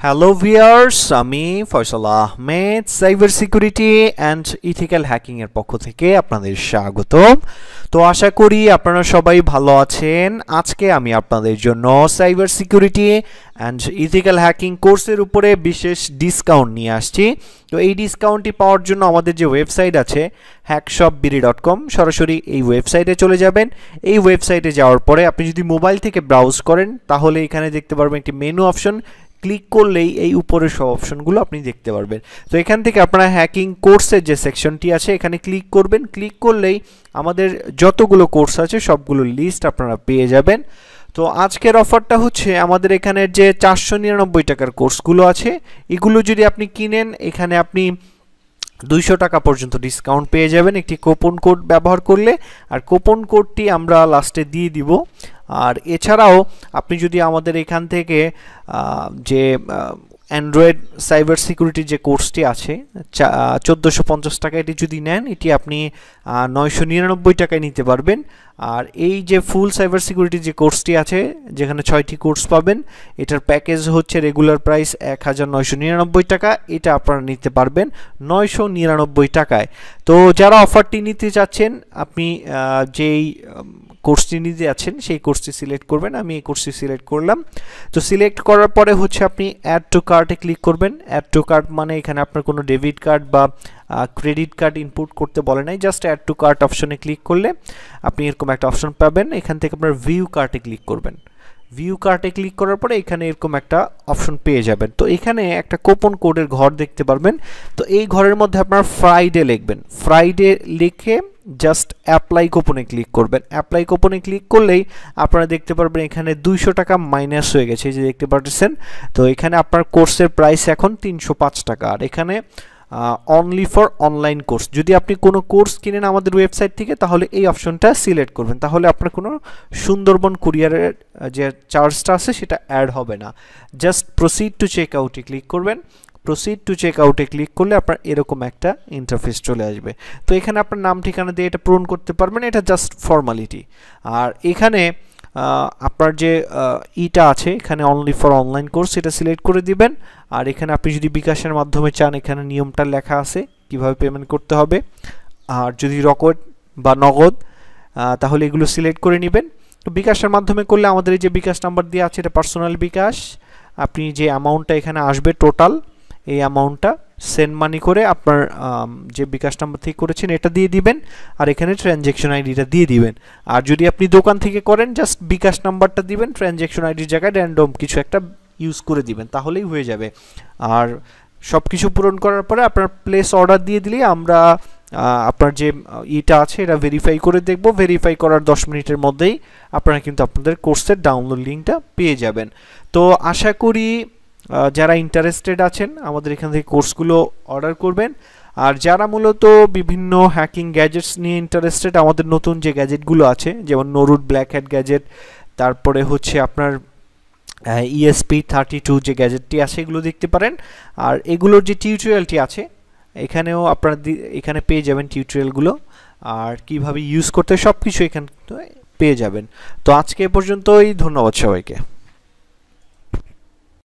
Hello viewers, আমি Faisal Ahmed cyber security and ethical hacking এর পক্ষ থেকে আপনাদের স্বাগতম। তো আশা করি আপনারা সবাই ভালো আছেন। আজকে আমি আপনাদের জন্য cyber security and ethical hacking কোর্সের উপরে বিশেষ ডিসকাউন্ট নিয়ে আসছি। তো এই ডিসকাউন্টটি পাওয়ার জন্য আমাদের যে ওয়েবসাইট আছে hackshopbiri.com, সরাসরি এই ওয়েবসাইটে চলে যাবেন। এই ওয়েবসাইটে যাওয়ার পরে আপনি যদি মোবাইল থেকে ব্রাউজ করেন তাহলে এখানে দেখতে পারবেন একটি মেনু অপশন। ক্লিক করলেই এই উপরের সব অপশনগুলো আপনি দেখতে পারবেন। তো এখান থেকে আপনারা হ্যাকিং কোর্সের যে সেকশনটি আছে এখানে ক্লিক করবেন। ক্লিক করলেই আমাদের যতগুলো কোর্স আছে সবগুলো লিস্ট আপনারা পেয়ে যাবেন। তো আজকের অফারটা হচ্ছে আমাদের এখানে যে 499 টাকার কোর্সগুলো আছে এগুলো যদি আপনি কিনেন এখানে আপনি 200 টাকা পর্যন্ত ডিসকাউন্ট পেয়ে যাবেন একটি কুপন কোড ব্যবহার করলে। আর কুপন কোডটি আমরা লাস্টে দিয়ে দিব। আর এছাড়াও আপনি যদি আমাদের এখান থেকে যে অ্যান্ড্রয়েড সাইবার সিকিউরিটি যে কোর্সটি আছে 1450 টাকা, এটি যদি নেন এটি আপনি 999 টাকায় নিতে পারবেন। আর এই যে ফুল সাইবার সিকিউরিটি যে কোর্সটি আছে যেখানে 6টি কোর্স পাবেন, এটার প্যাকেজ হচ্ছে রেগুলার প্রাইস 1999 টাকা, এটা আপনারা নিতে পারবেন 999 টাকায়। তো যারা অফারটি নিতে চাচ্ছেন আপনি যেই কোর্সটি নিতে যাচ্ছেন সেই কোর্সটি সিলেক্ট করবেন। আমি এই কোর্সটি সিলেক্ট করলাম। তো সিলেক্ট করার পরে হচ্ছে আপনি অ্যাড টু কার্টে ক্লিক করবেন। অ্যাড টু কার্ট মানে এখানে আপনার কোনো ডেবিট কার্ড বা ক্রেডিট কার্ড ইনপুট করতে বলে নাই, জাস্ট অ্যাড টু কার্ট অপশনে ক্লিক করলে আপনি এরকম একটা অপশন পাবেন। এখান থেকে আপনার ভিউ কার্টে ক্লিক করবেন। ভিউ কার্টে ক্লিক করার পরে এখানে এরকম একটা অপশন পেয়ে যাবেন। তো এখানে একটা কুপন কোডের ঘর দেখতে পারবেন। তো এই ঘরের মধ্যে আপনার ফ্রাইডে লিখবেন। ফ্রাইডে লিখে জাস্ট অ্যাপ্লাই কুপনে ক্লিক করবেন। অ্যাপ্লাই কুপনে ক্লিক করলেই আপনারা দেখতে পারবেন এখানে 200 টাকা মাইনাস হয়ে গেছে, যে দেখতে পাচ্ছেন। তো এখানে আপনার কোর্সের প্রাইস এখন 305 টাকা। আর এখানে অনলি ফর অনলাইন কোর্স, যদি আপনি কোনো কোর্স কিনেন আমাদের ওয়েবসাইট থেকে তাহলে এই অপশনটা সিলেক্ট করবেন, তাহলে আপনার কোনো সুন্দরবন কুরিয়ারের যে চার্জটা আছে সেটা অ্যাড হবে না। জাস্ট প্রসিড টু চেক আউটে ক্লিক করবেন। প্রসিড টু চেক আউটে ক্লিক করলে আপনার এরকম একটা ইন্টারফেস চলে আসবে। তো এখানে আপনার নাম ঠিকানা দিয়ে এটা পূরণ করতে পারবেন, এটা জাস্ট ফর্মালিটি। আর এখানে আপনার যে ইটা আছে এখানে অনলি ফর অনলাইন কোর্স এটা সিলেক্ট করে দিবেন। আর এখানে আপনি যদি বিকাশের মাধ্যমে চান এখানে নিয়মটা লেখা আছে কিভাবে পেমেন্ট করতে হবে। আর যদি রকেট বা নগদ তাহলে এগুলো সিলেক্ট করে নেবেন। তো বিকাশের মাধ্যমে করলে আমাদের এই যে বিকাশ নাম্বার দিয়ে আছে এটা পার্সোনাল বিকাশ। আপনি যে অ্যামাউন্টটা এখানে আসবে টোটাল এই অ্যামাউন্টটা সেন্ড মানি করে আপনার যে বিকাশ নাম্বার থেকে করেছেন এটা দিয়ে দিবেন। আর এখানে ট্রানজ্যাকশন আইডিটা দিয়ে দিবেন। আর যদি আপনি দোকান থেকে করেন জাস্ট বিকাশ নাম্বারটা দিবেন, ট্রানজ্যাকশন আইডির জায়গায় র্যান্ডম কিছু একটা ইউজ করে দিবেন, তাহলেই হয়ে যাবে। আর সব কিছু পূরণ করার পরে আপনার প্লেস অর্ডার দিয়ে দিলে আমরা আপনার যে ইটা আছে এটা ভেরিফাই করে দেখব। ভেরিফাই করার 10 মিনিটের মধ্যেই আপনারা কিন্তু আপনাদের কোর্সের ডাউনলোড লিঙ্কটা পেয়ে যাবেন। তো আশা করি যারা ইন্টারেস্টেড আছেন আমাদের এখান থেকে কোর্সগুলো অর্ডার করবেন। আর যারা মূলত বিভিন্ন হ্যাকিং গ্যাজেটস নিয়ে ইন্টারেস্টেড, আমাদের নতুন যে গ্যাজেটগুলো আছে যেমন নরুট ব্ল্যাক হ্যাট গ্যাজেট, তারপরে হচ্ছে আপনার ESP32 যে গ্যাজেটটি আছে এগুলো দেখতে পারেন। আর এগুলোর যে টিউটোরিয়ালটি আছে এখানেও আপনারা এখানে পেয়ে যাবেন টিউটোরিয়ালগুলো, আর কিভাবে ইউজ করতে সব কিছু এখানে পেয়ে যাবেন। তো আজকে এ পর্যন্তই, ধন্যবাদ সবাইকে।